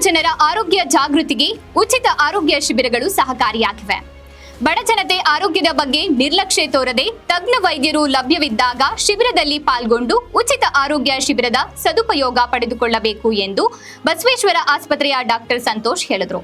ಜನರ ಆರೋಗ್ಯ ಜಾಗೃತಿಗೆ ಉಚಿತ ಆರೋಗ್ಯ ಶಿಬಿರಗಳು ಸಹಕಾರಿಯಾಗಿವೆ. ಬಡ ಜನತೆ ಆರೋಗ್ಯದ ಬಗ್ಗೆ ನಿರ್ಲಕ್ಷ್ಯ ತೋರದೆ ತಜ್ಞ ವೈದ್ಯರು ಲಭ್ಯವಿದ್ದಾಗ ಶಿಬಿರದಲ್ಲಿ ಪಾಲ್ಗೊಂಡು ಉಚಿತ ಆರೋಗ್ಯ ಶಿಬಿರದ ಸದುಪಯೋಗ ಪಡೆದುಕೊಳ್ಳಬೇಕು ಎಂದು ಬಸವೇಶ್ವರ ಆಸ್ಪತ್ರೆಯ ಡಾಕ್ಟರ್ ಸಂತೋಷ್ ಹೇಳಿದರು.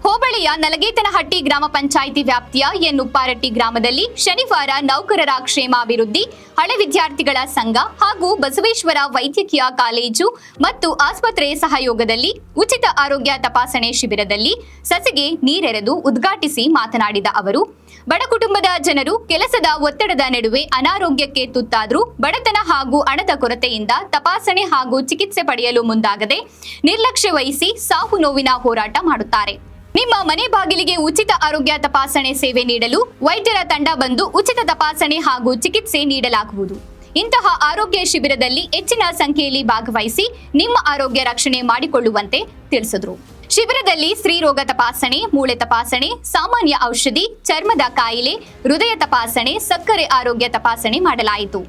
ಹೋಬಳಿಯ ನಲಗೇತನಹಟ್ಟಿ ಗ್ರಾಮ ಪಂಚಾಯಿತಿ ವ್ಯಾಪ್ತಿಯ ಉಪ್ಪಾರಟ್ಟಿ ಗ್ರಾಮದಲ್ಲಿ ಶನಿವಾರ ನೌಕರರ ಕ್ಷೇಮಾಭಿವೃದ್ಧಿ, ಹಳೆ ವಿದ್ಯಾರ್ಥಿಗಳ ಸಂಘ ಹಾಗೂ ಬಸವೇಶ್ವರ ವೈದ್ಯಕೀಯ ಕಾಲೇಜು ಮತ್ತು ಆಸ್ಪತ್ರೆ ಸಹಯೋಗದಲ್ಲಿ ಉಚಿತ ಆರೋಗ್ಯ ತಪಾಸಣೆ ಶಿಬಿರದಲ್ಲಿ ಸಸಿಗೆ ನೀರೆರೆದು ಉದ್ಘಾಟಿಸಿ ಮಾತನಾಡಿದ ಅವರು, ಬಡ ಕುಟುಂಬದ ಜನರು ಕೆಲಸದ ಒತ್ತಡದ ನಡುವೆ ಅನಾರೋಗ್ಯಕ್ಕೆ ತುತ್ತಾದರೂ ಬಡತನ ಹಾಗೂ ಹಣದ ಕೊರತೆಯಿಂದ ತಪಾಸಣೆ ಹಾಗೂ ಚಿಕಿತ್ಸೆ ಪಡೆಯಲು ಮುಂದಾಗದೆ ನಿರ್ಲಕ್ಷ್ಯ ವಹಿಸಿ ಸಾವು ನೋವಿನ ಹೋರಾಟ ಮಾಡುತ್ತಾರೆ. ನಿಮ್ಮ ಮನೆ ಬಾಗಿಲಿಗೆ ಉಚಿತ ಆರೋಗ್ಯ ತಪಾಸಣೆ ಸೇವೆ ನೀಡಲು ವೈದ್ಯರ ತಂಡ ಬಂದು ಉಚಿತ ತಪಾಸಣೆ ಹಾಗೂ ಚಿಕಿತ್ಸೆ ನೀಡಲಾಗುವುದು. ಇಂತಹ ಆರೋಗ್ಯ ಶಿಬಿರದಲ್ಲಿ ಹೆಚ್ಚಿನ ಸಂಖ್ಯೆಯಲ್ಲಿ ಭಾಗವಹಿಸಿ ನಿಮ್ಮ ಆರೋಗ್ಯ ರಕ್ಷಣೆ ಮಾಡಿಕೊಳ್ಳುವಂತೆ ತಿಳಿಸಿದರು. ಶಿಬಿರದಲ್ಲಿ ಸ್ತ್ರೀರೋಗ ತಪಾಸಣೆ, ಮೂಳೆ ತಪಾಸಣೆ, ಸಾಮಾನ್ಯ ಔಷಧಿ, ಚರ್ಮದ ಕಾಯಿಲೆ, ಹೃದಯ ತಪಾಸಣೆ, ಸಕ್ಕರೆ ಆರೋಗ್ಯ ತಪಾಸಣೆ ಮಾಡಲಾಯಿತು.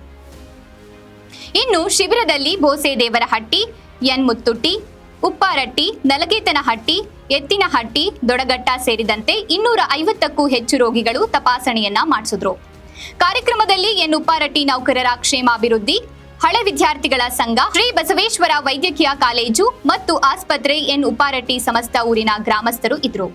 ಇನ್ನು ಶಿಬಿರದಲ್ಲಿ ಬೋಸೆದೇವರಹಟ್ಟಿ, ಮುತ್ತುಟ್ಟಿ, ಉಪ್ಪಾರಟ್ಟಿ, ನಲಗೇತನಹಟ್ಟಿ, ಎತ್ತಿನಹಟ್ಟಿ, ದೊಡಗಟ್ಟ ಸೇರಿದಂತೆ 250ಕ್ಕೂ ಹೆಚ್ಚು ರೋಗಿಗಳು ತಪಾಸಣೆಯನ್ನ ಮಾಡಿಸಿದ್ರು. ಕಾರ್ಯಕ್ರಮದಲ್ಲಿ ಉಪ್ಪಾರಟ್ಟಿ ನೌಕರರ ಕ್ಷೇಮಾಭಿವೃದ್ಧಿ, ಹಳೆ ವಿದ್ಯಾರ್ಥಿಗಳ ಸಂಘ, ಶ್ರೀ ಬಸವೇಶ್ವರ ವೈದ್ಯಕೀಯ ಕಾಲೇಜು ಮತ್ತು ಆಸ್ಪತ್ರೆ ಉಪ್ಪಾರಟ್ಟಿ ಸಮಸ್ತ ಊರಿನ ಗ್ರಾಮಸ್ಥರು ಇದ್ದರು.